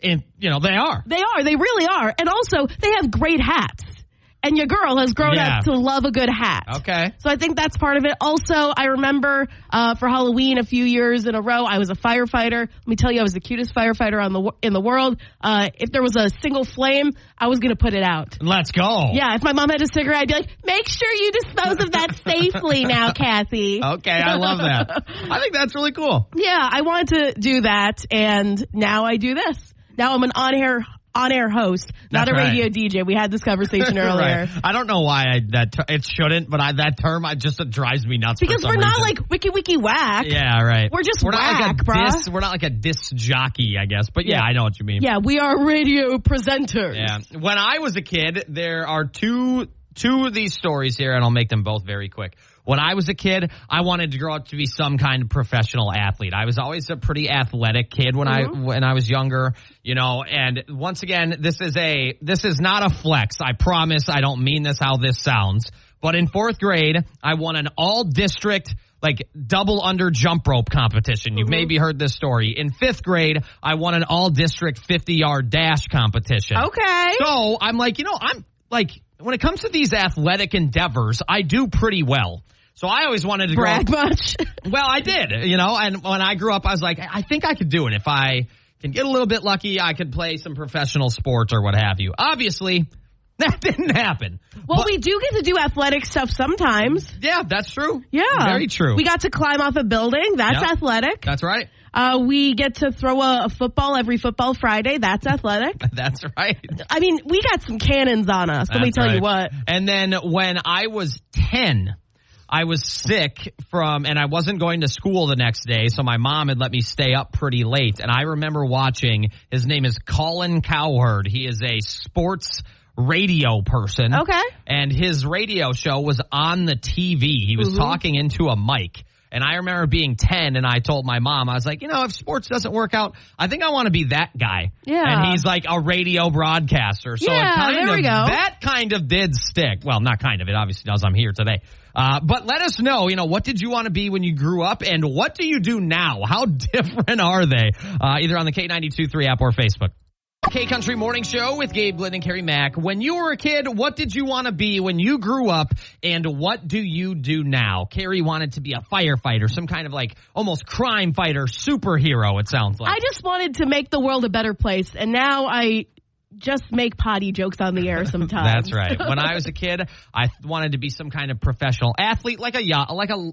they are. They really are. And also, they have great hats. And your girl has grown up to love a good hat. Okay. So I think that's part of it. Also, I remember for Halloween a few years in a row, I was a firefighter. Let me tell you, I was the cutest firefighter in the world. If there was a single flame, I was going to put it out. Let's go. Yeah, if my mom had a cigarette, I'd be like, make sure you dispose of that safely now, Kathy. Okay, I love that. I think that's really cool. Yeah, I wanted to do that, and now I do this. Now I'm an on-air host, not a radio DJ. We had this conversation earlier. Right. I don't know why it shouldn't, but that term it not me nuts. Because we're not reason. like wiki whack. Yeah, right. We're just whack, bruh. We're not like a disc jockey, I guess. But yeah, I know what you mean. Yeah, we are radio presenters. Yeah. When I was a kid, there are two of these stories here, and I'll make them both very quick. When I was a kid, I wanted to grow up to be some kind of professional athlete. I was always a pretty athletic kid when I was younger, and once again, this is not a flex. I promise I don't mean this how this sounds. But in 4th grade, I won an all-district double under jump rope competition. You've maybe heard this story. In 5th grade, I won an all-district 50-yard dash competition. Okay. So I'm when it comes to these athletic endeavors, I do pretty well. So I always wanted to brag much. Well, I did, and when I grew up, I was like, I think I could do it. If I can get a little bit lucky, I could play some professional sports or what have you. Obviously, that didn't happen. Well, we do get to do athletic stuff sometimes. Yeah, that's true. Yeah. Very true. We got to climb off a building. That's athletic. That's right. We get to throw a football every football Friday. That's athletic. That's right. I mean, we got some cannons on us. Let me tell you what. And then when I was 10, I was sick and I wasn't going to school the next day, so my mom had let me stay up pretty late. And I remember watching, his name is Colin Cowherd. He is a sports radio person. Okay. And his radio show was on the TV. He was talking into a mic. And I remember being 10, and I told my mom, I was like, if sports doesn't work out, I think I want to be that guy. Yeah. And he's like a radio broadcaster. So that kind of did stick. Well, not kind of. It obviously does. I'm here today. But let us know, what did you want to be when you grew up, and what do you do now? How different are they? Either on the K92.3 app or Facebook. K-Country Morning Show with Gabe, Glenn, and Carrie Mack. When you were a kid, what did you want to be when you grew up, and what do you do now? Carrie wanted to be a firefighter, some kind of almost crime fighter, superhero, it sounds like. I just wanted to make the world a better place, and now I just make potty jokes on the air sometimes. That's right. When I was a kid, I wanted to be some kind of professional athlete, like a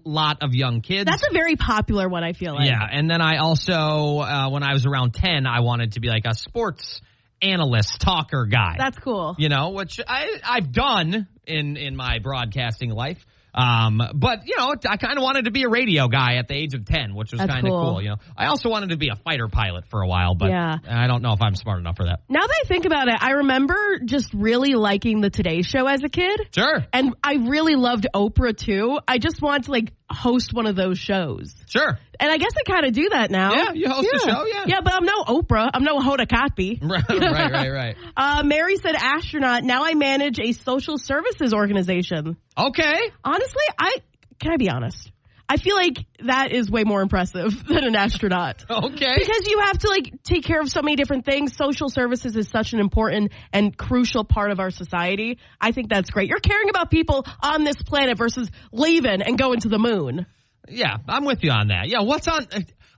lot of young kids. That's a very popular one, I feel like. Yeah, and then I also, when I was around 10, I wanted to be like a sports analyst, talker guy. That's cool. Which I've done in my broadcasting life. But I kind of wanted to be a radio guy at the age of 10, which was kind of cool. I also wanted to be a fighter pilot for a while, but I don't know if I'm smart enough for that. Now that I think about it, I remember just really liking the Today Show as a kid. Sure. And I really loved Oprah too. I just want to host one of those shows. Sure. And I guess I kind of do that now. Yeah, you host a show, yeah. Yeah, but I'm no Oprah. I'm no Hoda Kotb. Right. Mary said astronaut. Now I manage a social services organization. Okay. Honestly, can I be honest? I feel like that is way more impressive than an astronaut. Okay. Because you have to take care of so many different things. Social services is such an important and crucial part of our society. I think that's great. You're caring about people on this planet versus leaving and going to the moon. Yeah, I'm with you on that. Yeah,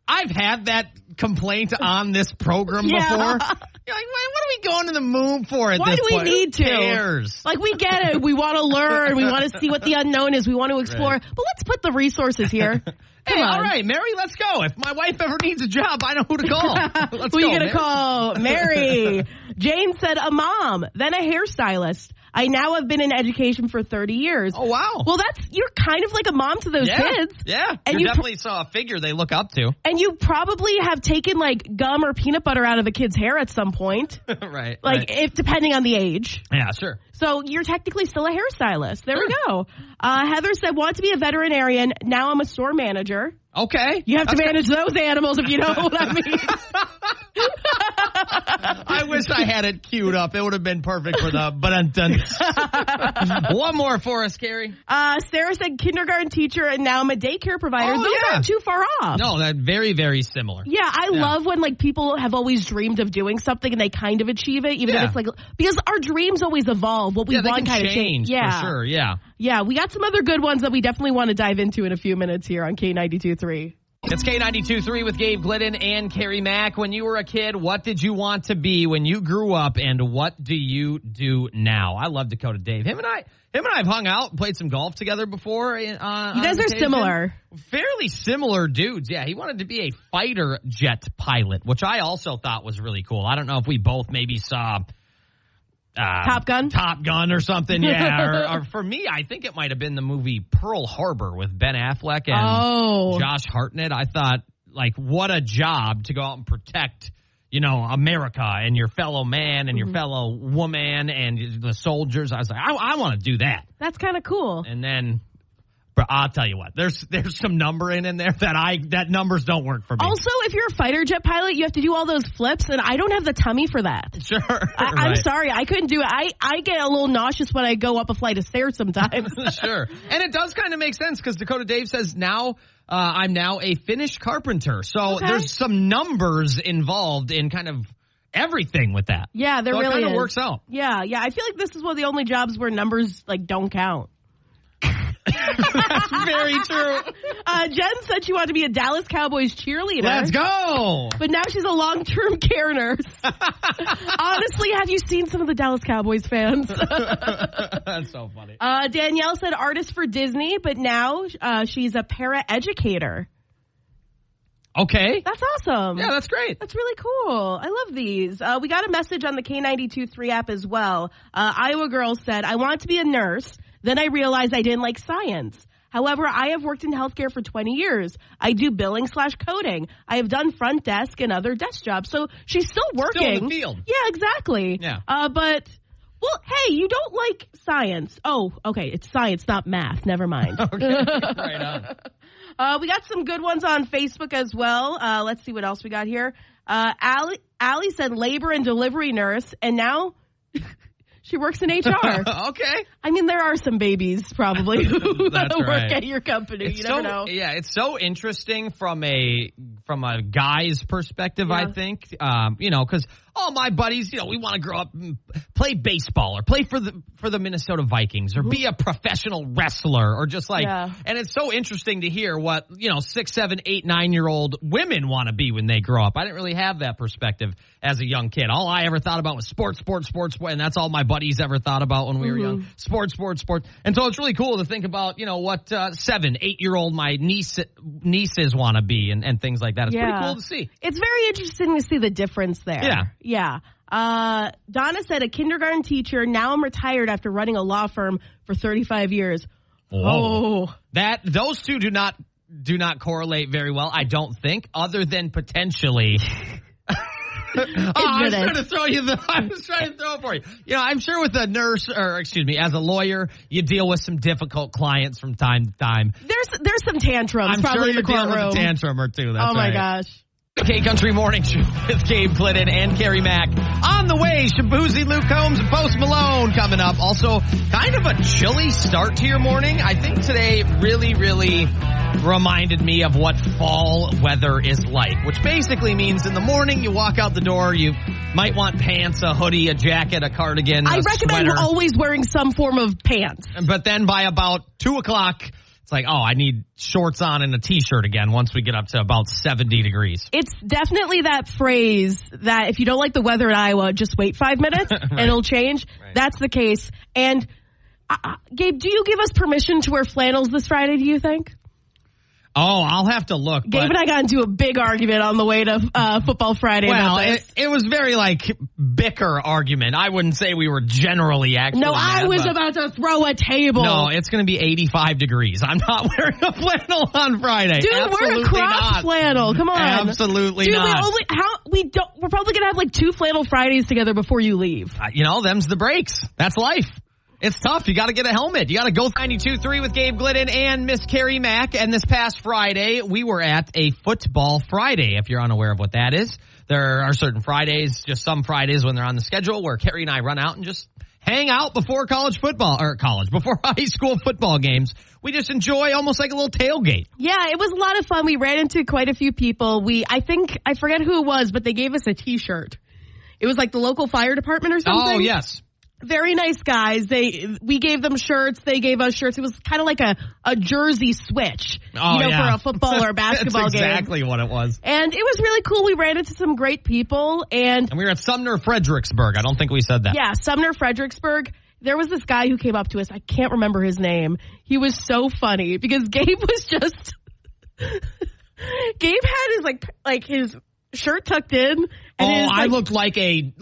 I've had that complaint on this program before. You're like, what are we going to the moon for at Why this do we point? need to? Who cares? Like, we get it. We want to learn. We want to see what the unknown is. We want to explore. Right. But let's put the resources here. Hey, all right, Mary, let's go. If my wife ever needs a job, I know who to call. Let's Who go, are you going Mary. to call? Mary. Jane said a mom, then a hairstylist. I now have been in education for 30 years. Oh, wow. Well, you're kind of like a mom to those kids. Yeah. And you you definitely saw a figure they look up to. And you probably have taken like gum or peanut butter out of a kid's hair at some point. Right. Like, if depending on the age. Yeah, sure. So you're technically still a hairstylist. There we go. Heather said, want to be a veterinarian. Now I'm a store manager. Okay. You have to manage those animals, if you know what I mean. I wish I had it queued up. It would have been perfect for the One more for us, Carrie. Sarah said kindergarten teacher, and now I'm a daycare provider. Oh, Those yeah. aren't too far off. No, that's very, very similar. Yeah, I love when like people have always dreamed of doing something and they kind of achieve it, even if it's like, because our dreams always evolve. What we they want can kind of change. for sure. Yeah. Yeah, we got some other good ones that we definitely want to dive into in a few minutes here on K92.3. It's K92.3 with Gabe Glidden and Carrie Mack. When you were a kid, what did you want to be when you grew up, and what do you do now? I love Dakota Dave. Him and I have hung out and played some golf together before. You guys are similar. Fairly similar dudes. Yeah, he wanted to be a fighter jet pilot, which I also thought was really cool. I don't know if we both maybe saw Top Gun or something. Yeah. or for me, I think it might have been the movie Pearl Harbor with Ben Affleck and Josh Hartnett. I thought, like, what a job to go out and protect, America and your fellow man and your fellow woman and the soldiers. I was like, I want to do that. That's kind of cool. And then, but I'll tell you what, there's some numbering in there that numbers don't work for me. Also, if you're a fighter jet pilot, you have to do all those flips, and I don't have the tummy for that. Sure. I'm sorry. I couldn't do it. I get a little nauseous when I go up a flight of stairs sometimes. Sure. And it does kind of make sense because Dakota Dave says I'm now a Finnish carpenter. So there's some numbers involved in kind of everything with that. Yeah, there really is. It kind of works out. Yeah. I feel like this is one of the only jobs where numbers don't count. That's very true. Jen said she wanted to be a Dallas Cowboys cheerleader. Let's go. But now she's a long-term care nurse. Honestly, have you seen some of the Dallas Cowboys fans? That's so funny. Danielle said artist for Disney, but now she's a para-educator. Okay. That's awesome. Yeah, that's great. That's really cool. I love these. We got a message on the K92.3 app as well. Iowa Girl said, I want to be a nurse. Then I realized I didn't like science. However, I have worked in healthcare for 20 years. I do billing/coding. I have done front desk and other desk jobs. So she's still working. Still in the field. Yeah, exactly. Yeah. But, well, hey, you don't like science. Oh, okay. It's science, not math. Never mind. Okay. Right on. We got some good ones on Facebook as well. Let's see what else we got here. Allie said labor and delivery nurse, and now she works in HR. Okay. I mean, there are some babies probably who That's work right. at your company. You never know. Yeah, it's so interesting from a guy's perspective, I think. Because all my buddies, we want to grow up and play baseball or play for the Minnesota Vikings or be a professional wrestler or just and it's so interesting to hear what, 6, 7, 8, 9-year-old women want to be when they grow up. I didn't really have that perspective as a young kid. All I ever thought about was sports, and that's all my buddies ever thought about when we were young. Sports. And so it's really cool to think about, what 7, 8-year-old my nieces want to be and things like that. It's pretty cool to see. It's very interesting to see the difference there. Yeah. Donna said a kindergarten teacher. Now I'm retired after running a law firm for 35 years. Whoa. Those two do not correlate very well, I don't think, other than potentially. I was trying to throw it for you. I'm sure with a nurse, as a lawyer, you deal with some difficult clients from time to time. There's some tantrums. I'm probably sure in the you're dealing courtroom. with a tantrum or two. That's my right. gosh. K-Country Morning Show with Gabe Glidden and Carrie Mack. On the way, Shabuzi, Luke Combs, and Post Malone coming up. Also, kind of a chilly start to your morning. I think today really, really reminded me of what fall weather is like, which basically means in the morning you walk out the door, you might want pants, a hoodie, a jacket, a cardigan, I recommend sweater. always wearing some form of pants. But then by about 2 o'clock, It's like, I need shorts on and a T-shirt again once we get up to about 70 degrees. It's definitely that phrase that if you don't like the weather in Iowa, just wait 5 minutes and it'll change. Right. That's the case. And Gabe, do you give us permission to wear flannels this Friday, do you think? Oh, I'll have to look. Gabe and I got into a big argument on the way to Football Friday. Well, it was very bicker argument. I wouldn't say we were generally actually. No, I was about to throw a table. No, it's going to be 85 degrees. I'm not wearing a flannel on Friday. Dude, wear a cross flannel. Come on. Absolutely not. We're probably going to have 2 flannel Fridays together before you leave. Them's the breaks. That's life. It's tough. You got to get a helmet. You got to go 92.3 with Gabe Glidden and Miss Carrie Mack. And this past Friday, we were at a Football Friday, if you're unaware of what that is. There are certain Fridays, just some Fridays when they're on the schedule, where Carrie and I run out and just hang out before before high school football games. We just enjoy almost like a little tailgate. Yeah, it was a lot of fun. We ran into quite a few people. I forget who it was, but they gave us a T-shirt. It was like the local fire department or something. Oh, yes. Very nice guys. We gave them shirts. They gave us shirts. It was kind of like a jersey switch, for a football or a basketball That's game. Exactly what it was. And it was really cool. We ran into some great people. And we were at Sumner Fredericksburg. I don't think we said that. Yeah, Sumner Fredericksburg. There was this guy who came up to us. I can't remember his name. He was so funny because Gabe was just Gabe had his shirt tucked in. And I looked like the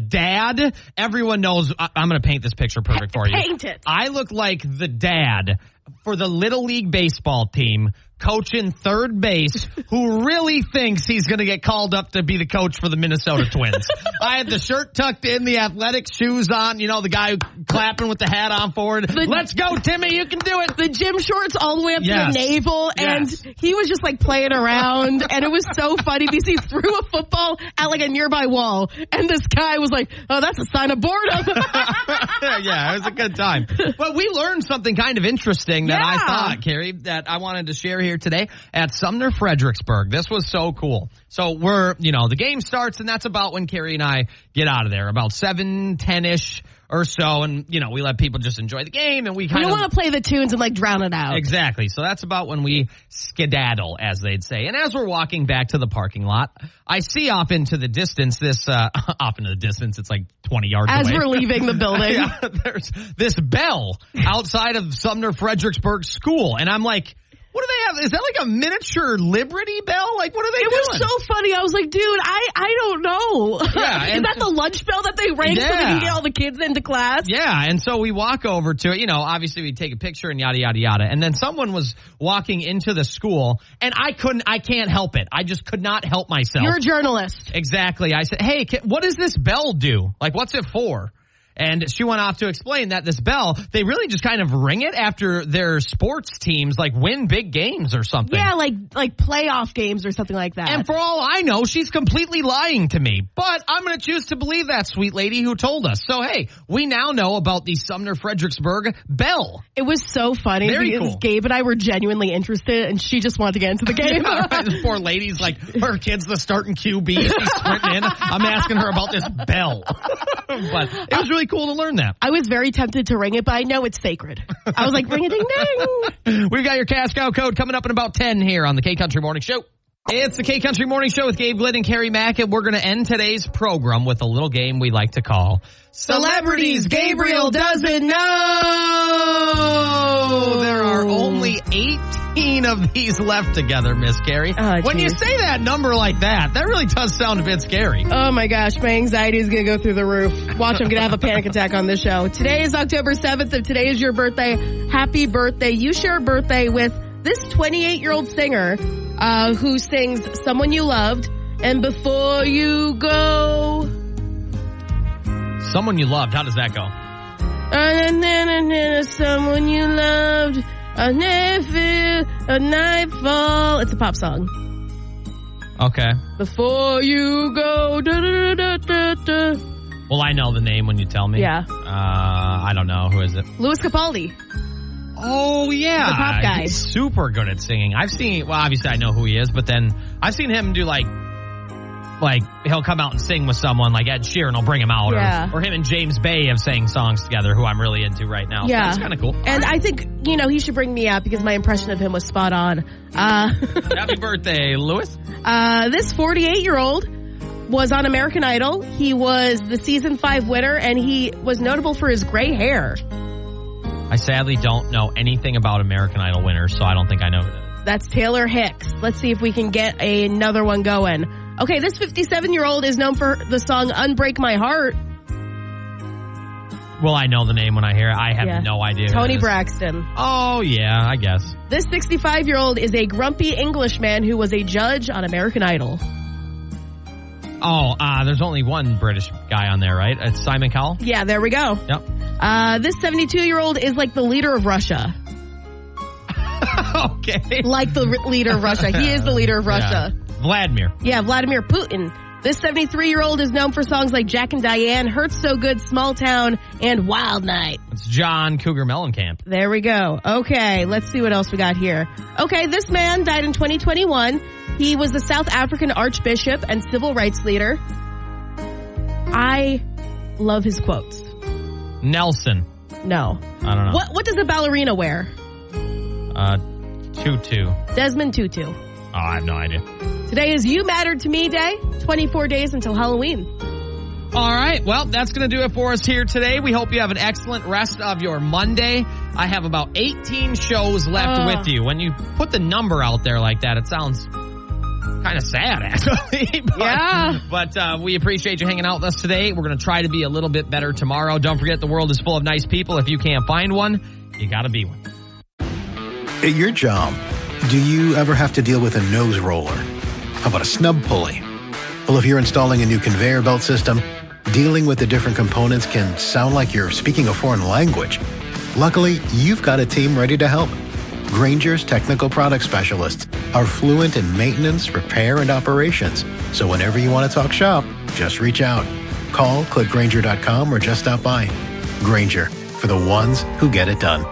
dad. Everyone knows. I'm going to paint this picture perfect for you. Paint it. I look like the dad for the Little League baseball team coaching third base who really thinks he's going to get called up to be the coach for the Minnesota Twins. I had the shirt tucked in, the athletic shoes on, the guy clapping with the hat on forward. Let's go, Timmy, you can do it. The gym shorts all the way up to the navel, and he was just playing around, and it was so funny because he threw a football at a nearby wall, and this guy was like, oh, that's a sign of boredom. Yeah, it was a good time. But we learned something kind of interesting that I thought, Carrie, that I wanted to share here today at Sumner Fredericksburg. This was so cool. So we're, the game starts, and that's about when Carrie and I get out of there, about 7:10-ish or so, and, we let people just enjoy the game, and we don't want to play the tunes and, drown it out. Exactly. So that's about when we skedaddle, as they'd say. And as we're walking back to the parking lot, I see off into the distance it's 20 yards away. As we're leaving the building. There's this bell outside of Sumner Fredericksburg School, and I'm like, what do they have? Is that a miniature Liberty Bell? What are they doing? It was so funny. I was like, dude, I don't know. Yeah, is that the lunch bell that they rang so they can get all the kids into class? Yeah, and so we walk over to it. Obviously we take a picture and yada, yada, yada. And then someone was walking into the school, and I can't help it. I just could not help myself. You're a journalist. Exactly. I said, hey, what does this bell do? What's it for? And she went off to explain that this bell, they really just kind of ring it after their sports teams win big games or something. Yeah, like playoff games or something like that. And for all I know, she's completely lying to me. But I'm going to choose to believe that sweet lady who told us. So, hey, we now know about the Sumner Fredericksburg bell. It was so funny because cool. Gabe and I were genuinely interested, and she just wanted to get into the game. Yeah, right. This poor lady's her kid's the starting QB. She's sprinting in. I'm asking her about this bell. But it was really cool to learn that. I was very tempted to ring it, but I know it's sacred. I was like, ring a ding ding. We've got your cash cow code coming up in about 10 here on the K Country Morning Show. It's the K Country Morning Show with Gabe Glidden and Carrie Mack, and we're going to end today's program with a little game we like to call Celebrities Gabriel Doesn't Know. There are only 18 of these left together, Miss Carrie. When you say that number like that really does sound a bit scary. Oh my gosh, my anxiety is going to go through the roof. Watch, I'm going to have a panic attack on this show. Today is October 7th. If today is your birthday, happy birthday. You share a birthday with this 28-year-old singer who sings Someone You Loved and Before You Go. Someone You Loved, how does that go? Someone you loved, I never feel a nightfall. It's a pop song. Okay. Before you go. Da, da, da, da, da. Well, I know the name when you tell me. Yeah. I don't know. Who is it? Louis Capaldi. Oh, yeah. The pop guy. He's super good at singing. Obviously I know who he is, but then I've seen him do like he'll come out and sing with someone like Ed Sheeran will bring him out, Yeah. or him and James Bay have sang songs together, who I'm really into right now. Yeah. So that's kind of cool. And I think, he should bring me out because my impression of him was spot on. Happy birthday, Lewis. This 48-year-old was on American Idol. He was the season 5 winner, and he was notable for his gray hair. I sadly don't know anything about American Idol winners, so I don't think I know who that is. That's Taylor Hicks. Let's see if we can get another one going. Okay, this 57-year-old is known for the song Unbreak My Heart. Well, I know the name when I hear it. I have Yeah. no idea. who Tony that is. Braxton. Oh, yeah, I guess. This 65-year-old is a grumpy Englishman who was a judge on American Idol. Oh, there's only one British guy on there, right? It's Simon Cowell? Yeah, there we go. Yep. This 72-year-old is like the leader of Russia. Okay. Like the leader of Russia. He is the leader of Russia. Yeah. Vladimir. Yeah, Vladimir Putin. This 73-year-old is known for songs like Jack and Diane, Hurts So Good, Small Town, and Wild Night. It's John Cougar Mellencamp. There we go. Okay, let's see what else we got here. Okay, this man died in 2021. He was the South African Archbishop and civil rights leader. I love his quotes. Nelson. No. I don't know. What does a ballerina wear? Tutu. Desmond Tutu. Oh, I have no idea. Today is You Mattered to Me Day. 24 days until Halloween. All right. Well, that's going to do it for us here today. We hope you have an excellent rest of your Monday. I have about 18 shows left with you. When you put the number out there like that, it sounds kind of sad, actually. But we appreciate you hanging out with us today. We're going to try to be a little bit better tomorrow. Don't forget, the world is full of nice people. If you can't find one, you got to be one. At your job, do you ever have to deal with a nose roller? How about a snub pulley? Well, if you're installing a new conveyor belt system, dealing with the different components can sound like you're speaking a foreign language. Luckily, you've got a team ready to help. Grainger's technical product specialists are fluent in maintenance, repair, and operations. So whenever you want to talk shop, just reach out. Call, click Grainger.com, or just stop by. Grainger, for the ones who get it done.